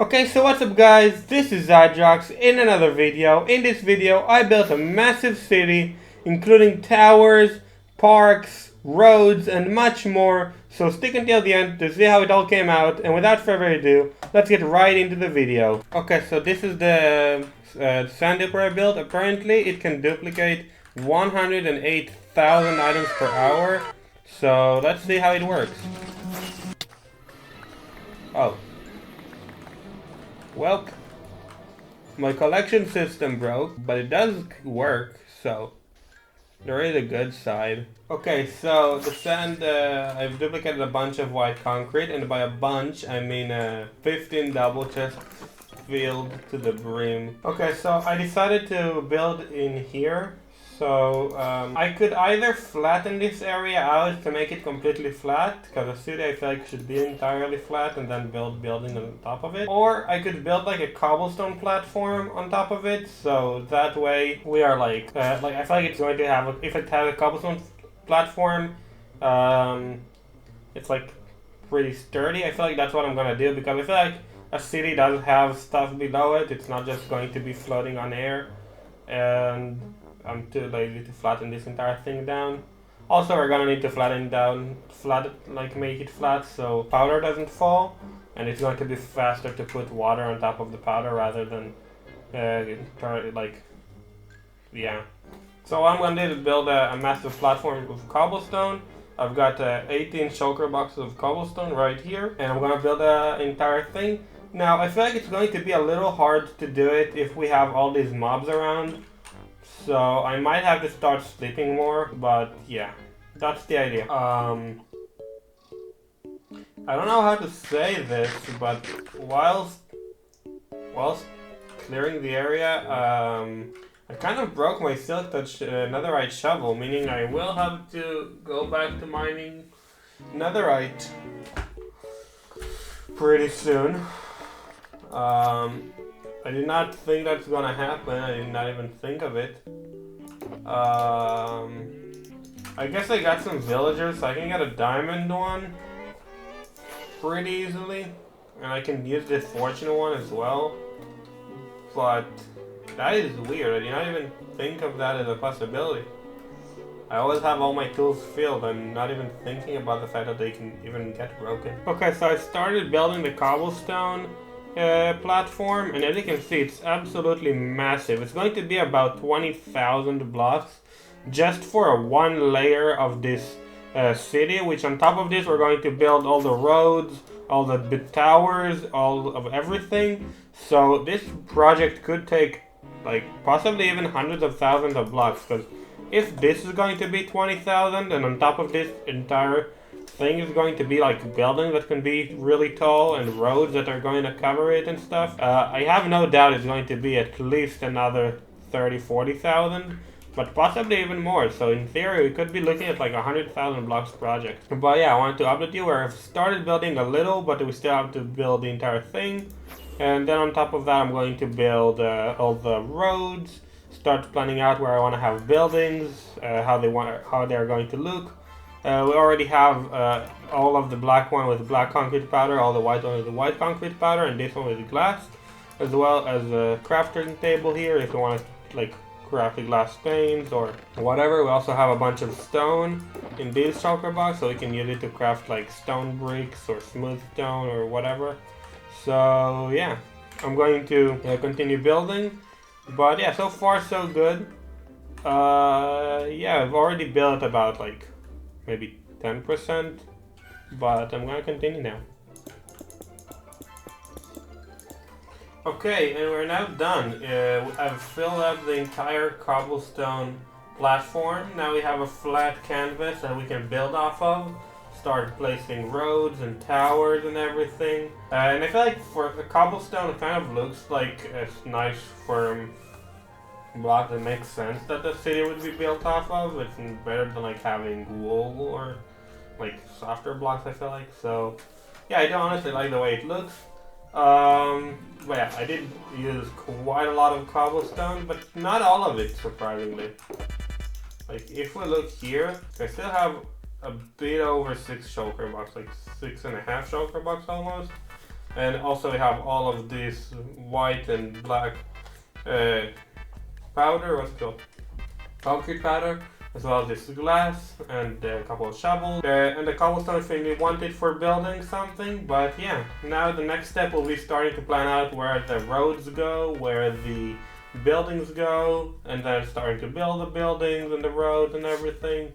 Okay, so what's up guys, this is Zadrox in another video. In this video, I built a massive city, including towers, parks, roads, and much more. So stick until the end to see how it all came out, and without further ado, let's get right into the video. Okay, so this is the sand dipper I built. Apparently, it can duplicate 108,000 items per hour. So let's see how it works. Oh. Well, my collection system broke, but it does work, so there is a good side. Okay, so the sand, I've duplicated a bunch of white concrete, and by a bunch, I mean 15 double chests filled to the brim. Okay, so I decided to build in here. So I could either flatten this area out to make it completely flat, because a city I feel like should be entirely flat and then build building on top of it. Or I could build like a cobblestone platform on top of it, so that way we are like I feel like it's going to have, if it has a cobblestone platform, it's like pretty sturdy. I feel like that's what I'm gonna do, because I feel like a city does have stuff below it. It's not just going to be floating on air, and I'm too lazy to flatten this entire thing down. Also, we're gonna need to make it flat so powder doesn't fall, and it's going to be faster to put water on top of the powder rather than yeah. So what I'm gonna do is build a massive platform of cobblestone. I've got 18 shulker boxes of cobblestone right here, and I'm gonna build an entire thing. Now, I feel like it's going to be a little hard to do it if we have all these mobs around. So I might have to start sleeping more, but yeah, that's the idea. I don't know how to say this, but whilst clearing the area, I kind of broke my silk touch netherite shovel, meaning I will have to go back to mining netherite pretty soon. I did not think that's gonna happen. I did not even think of it. I guess I got some villagers, so I can get a diamond one pretty easily. And I can use this fortune one as well. But that is weird. I did not even think of that as a possibility. I always have all my tools filled. I'm not even thinking about the fact that they can even get broken. Okay, so I started building the cobblestone platform, and as you can see, it's absolutely massive. It's going to be about 20,000 blocks just for a one layer of this city, which on top of this we're going to build all the roads, all the towers, all of everything. So this project could take like possibly even hundreds of thousands of blocks, because if this is going to be 20,000, and on top of this entire thing is going to be like buildings that can be really tall and roads that are going to cover it and stuff, I have no doubt it's going to be at least another 30,000-40,000, but possibly even more. So in theory, we could be looking at like 100,000 blocks project. But yeah, I wanted to update you where I've started building a little, but we still have to build the entire thing. And then on top of that, I'm going to build all the roads, start planning out where I want to have buildings, how they're going to look. We already have all of the black one with black concrete powder, all the white one with the white concrete powder, and this one with glass, as well as a crafting table here if you want to like craft the glass panes or whatever. We also have a bunch of stone in this shulker box, so we can use it to craft like stone bricks or smooth stone or whatever. So yeah, I'm going to continue building, but yeah, so far so good. Yeah, I've already built about like maybe 10%, but I'm gonna continue now. Okay, and we're now done. I've filled up the entire cobblestone platform. Now we have a flat canvas that we can build off of. Start placing roads and towers and everything. And I feel like for the cobblestone, it kind of looks like a nice firm block that makes sense that the city would be built off of. It's better than like having wool or like softer blocks, I feel like. So yeah, I do honestly like the way it looks. But yeah, I did use quite a lot of cobblestone, but not all of it, surprisingly. Like if we look here, I still have a bit over 6 shulker blocks, like 6.5 shulker blocks almost. And also we have all of this white and black powder, what's it called? Concrete powder, as well as this glass and a couple of shovels and the cobblestone thing we wanted for building something. But yeah, now the next step will be starting to plan out where the roads go, where the buildings go, and then starting to build the buildings and the roads and everything.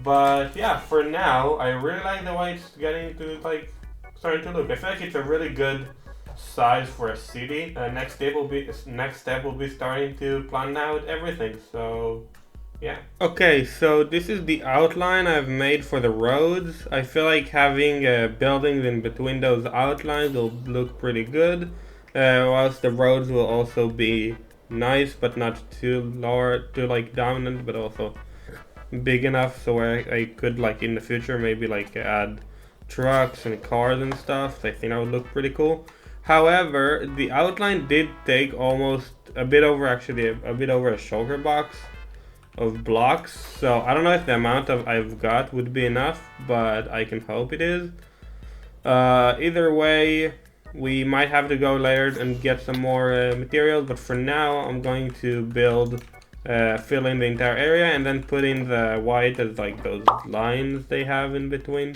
But yeah, for now, I really like the way it's getting to starting to look. I feel like it's a really good size for a city. Next step will be starting to plan out everything. So yeah. Okay, so this is the outline I've made for the roads. I feel like having buildings in between those outlines will look pretty good. Whilst the roads will also be nice, but not too large, too dominant, but also big enough so I could in the future maybe add trucks and cars and stuff. I think that would look pretty cool. However, the outline did take almost a bit over a shulker box of blocks, so I don't know if the amount I've got would be enough, but I can hope it is. Either way, we might have to go later and get some more materials, but for now I'm going to fill in the entire area and then put in the white as those lines they have in between.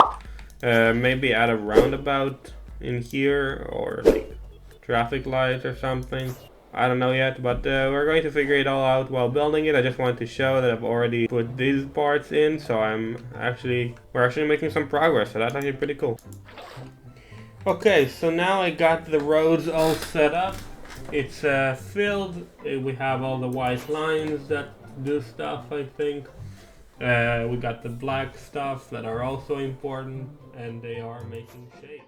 Maybe add a roundabout in here or traffic lights or something. I don't know yet, but we're going to figure it all out while building it. I just wanted to show that I've already put these parts in, so we're actually making some progress, so that's actually pretty cool. Okay, so now I got the roads all set up. It's filled. We have all the white lines that do stuff, I think. We got the black stuff that are also important, and they are making shape.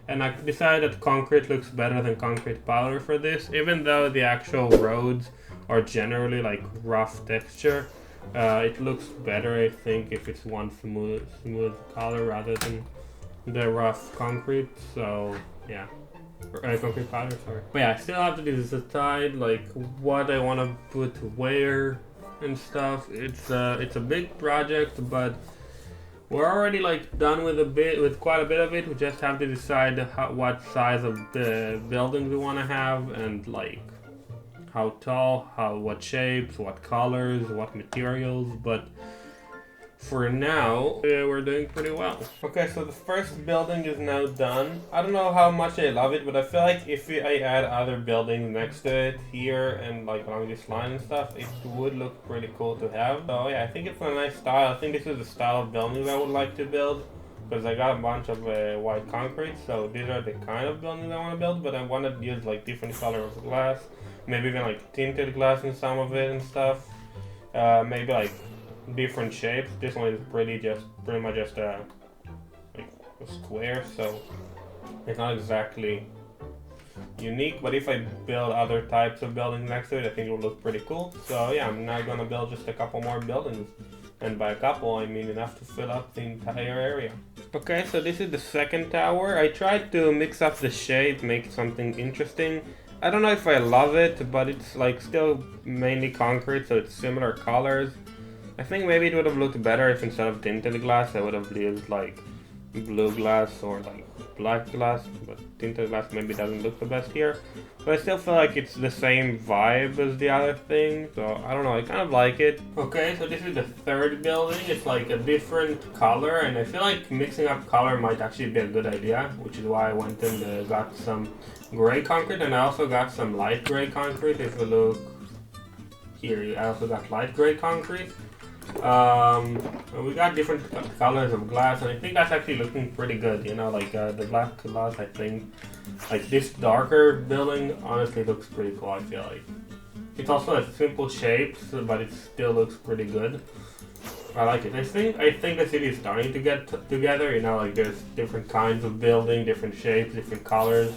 And I decided that concrete looks better than concrete powder for this, even though the actual roads are generally rough texture. It looks better, I think, if it's one smooth color rather than the rough concrete. So yeah, concrete powder, sorry. But yeah, I still have to decide what I want to put where and stuff. It's a big project, but we're already done with quite a bit of it. We just have to decide what size of the buildings we want to have, and how tall, what shapes, what colors, what materials. But for now, we're doing pretty well. Okay, so the first building is now done. I don't know how much I love it, but I feel like if I add other buildings next to it here and along this line and stuff, it would look pretty cool to have. So yeah, I think it's a nice style. I think this is the style of buildings I would like to build, because I got a bunch of white concrete, so these are the kind of buildings I want to build. But I want to use different colors of glass, maybe even tinted glass in some of it and stuff. Maybe different shapes. This one is pretty much just a square, so it's not exactly unique. But if I build other types of buildings next to it, I think it will look pretty cool. So yeah, I'm now gonna build just a couple more buildings, and by a couple I mean enough to fill up the entire area. Okay, so this is the second tower. I tried to mix up the shape, make something interesting. I don't know if I love it, but it's still mainly concrete, so it's similar colors. I think maybe it would have looked better if instead of tinted glass I would have used blue glass or black glass, but tinted glass maybe doesn't look the best here. But I still feel like it's the same vibe as the other thing, so I don't know, I kind of like it. Okay, so this is the third building. It's a different color, and I feel like mixing up color might actually be a good idea, which is why I went and got some gray concrete, and I also got some light gray concrete. If you look here, I also got light gray concrete. We got different colors of glass, and I think that's actually looking pretty good, the black glass. I think this darker building honestly looks pretty cool. I feel like it's also a simple shapes, but it still looks pretty good. I like it. I think the city is starting to get together, there's different kinds of building, different shapes, different colors,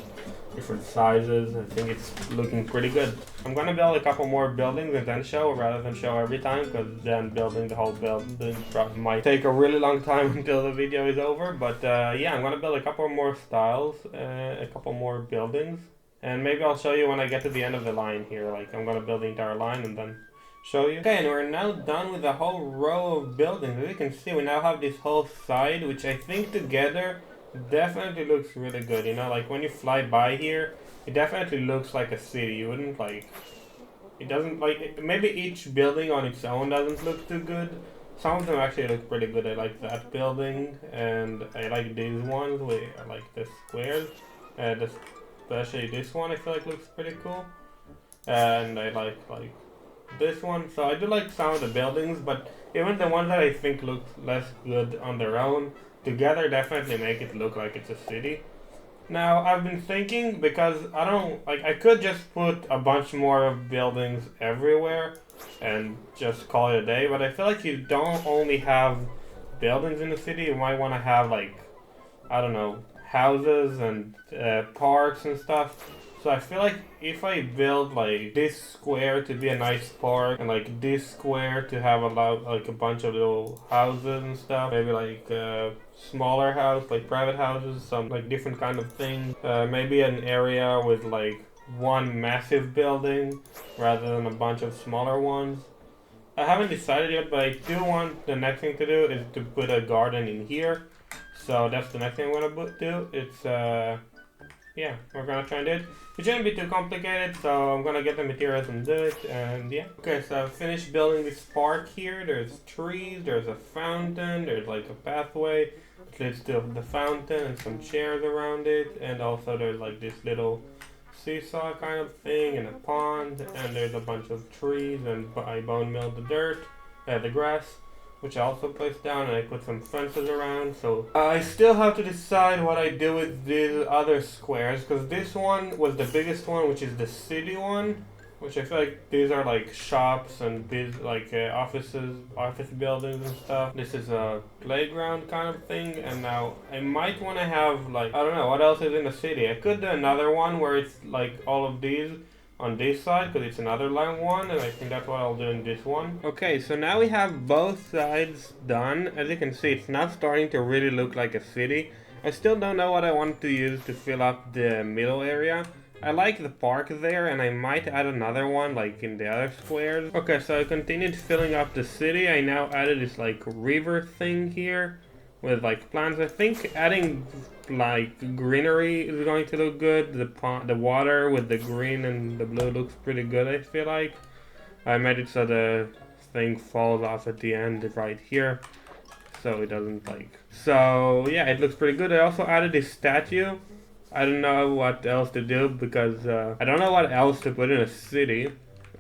different sizes. I think it's looking pretty good. I'm gonna build a couple more buildings and then show, rather than show every time, because then building the whole building might take a really long time until the video is over. But yeah, I'm gonna build a couple more styles, a couple more buildings, and maybe I'll show you when I get to the end of the line here. I'm gonna build the entire line and then show you. Okay, and we're now done with the whole row of buildings. As you can see, we now have this whole side, which I think together definitely looks really good. You know, like when you fly by here, it definitely looks like a city. You wouldn't like. It doesn't like maybe each building on its own doesn't look too good. Some of them actually look pretty good. I like that building, and I like these ones. I like the squares, especially this one. I feel like looks pretty cool, and I like this one. So I do like some of the buildings, but even the ones that I think look less good on their own, together definitely make it look like it's a city. Now, I've been thinking because I don't like I could just put a bunch more of buildings everywhere and just call it a day, but I feel like you don't only have buildings in the city, you might want to have like I don't know, houses and parks and stuff. So I feel like if I build like this square to be a nice park and like this square to have a lot like a bunch of little houses and stuff, maybe like smaller house like private houses, some like different kind of things. Maybe an area with like one massive building rather than a bunch of smaller ones. I haven't decided yet, but I do want the next thing to do is to put a garden in here. So that's the next thing I'm gonna do. It's yeah, we're gonna try and do it. It shouldn't be too complicated, so I'm gonna get the materials and do it, and yeah. Okay, so I've finished building this park here. There's trees, there's a fountain, there's like a pathway that leads to the fountain and some chairs around it, and also there's like this little seesaw kind of thing and a pond, and there's a bunch of trees, and I bone milled the dirt, the grass, which I also placed down, and I put some fences around. So I still have to decide what I do with these other squares, because this one was the biggest one, which is the city one, which I feel like these are like shops and like office buildings and stuff. This is a playground kind of thing, and now I might want to have like, I don't know, what else is in the city? I could do another one where it's like all of these on this side because it's another long one, and I think that's what I'll do in this one. Okay, so now we have both sides done. As you can see, it's now starting to really look like a city. I still don't know what I want to use to fill up the middle area. I like the park there, and I might add another one like in the other squares. Okay, so I continued filling up the city. I now added this like river thing here with like plants. I think adding like greenery is going to look good. The water with the green and the blue looks pretty good, I feel like. I made it so the thing falls off at the end right here, so it doesn't like. So yeah, it looks pretty good. I also added this statue. I don't know what else to do because I don't know what else to put in a city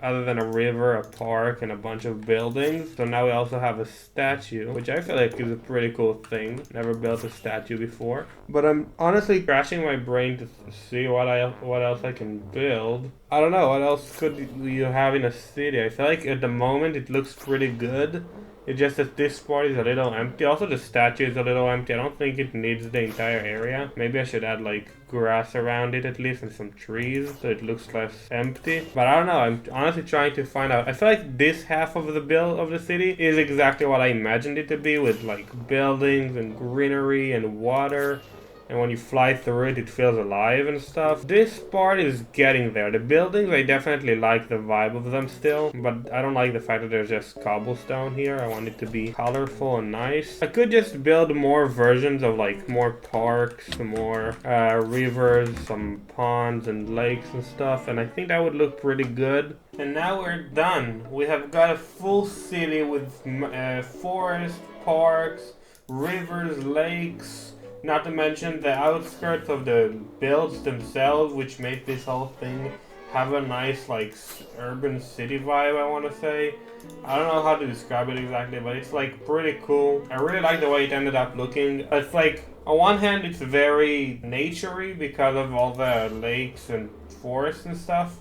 other than a river, a park, and a bunch of buildings. So now we also have a statue, which I feel like is a pretty cool thing. Never built a statue before. But I'm honestly crashing my brain to see what else I can build. I don't know, what else could you have in a city? I feel like at the moment it looks pretty good. It's just that this part is a little empty. Also, the statue is a little empty. I don't think it needs the entire area. Maybe I should add like grass around it at least and some trees so it looks less empty. But I don't know. I'm honestly trying to find out. I feel like this half of the city is exactly what I imagined it to be, with like buildings and greenery and water. And when you fly through it, it feels alive and stuff. This part is getting there. The buildings, I definitely like the vibe of them still, but I don't like the fact that there's just cobblestone here. I want it to be colorful and nice. I could just build more versions of like more parks, more rivers, some ponds and lakes and stuff, and I think that would look pretty good. And now we're done. We have got a full city with forest, parks, rivers, lakes, not to mention the outskirts of the builds themselves, which make this whole thing have a nice like urban city vibe, I want to say. I don't know how to describe it exactly, but it's like pretty cool. I really like the way it ended up looking. It's like, on one hand it's very naturey because of all the lakes and forests and stuff,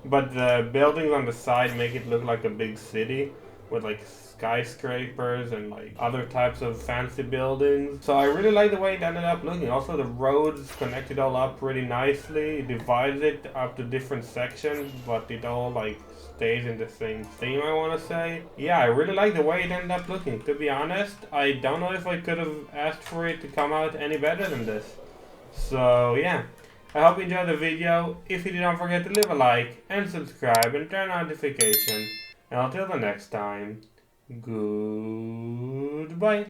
but the buildings on the side make it look like a big city with like skyscrapers and like other types of fancy buildings. So I really like the way it ended up looking. Also, the roads connect it all up pretty nicely. It divides it up to different sections, but it all like stays in the same theme, I want to say. Yeah, I really like the way it ended up looking. To be honest, I don't know if I could have asked for it to come out any better than this. So yeah, I hope you enjoyed the video. If you did, don't forget to leave a like and subscribe and turn on notifications. And until the next time, goodbye.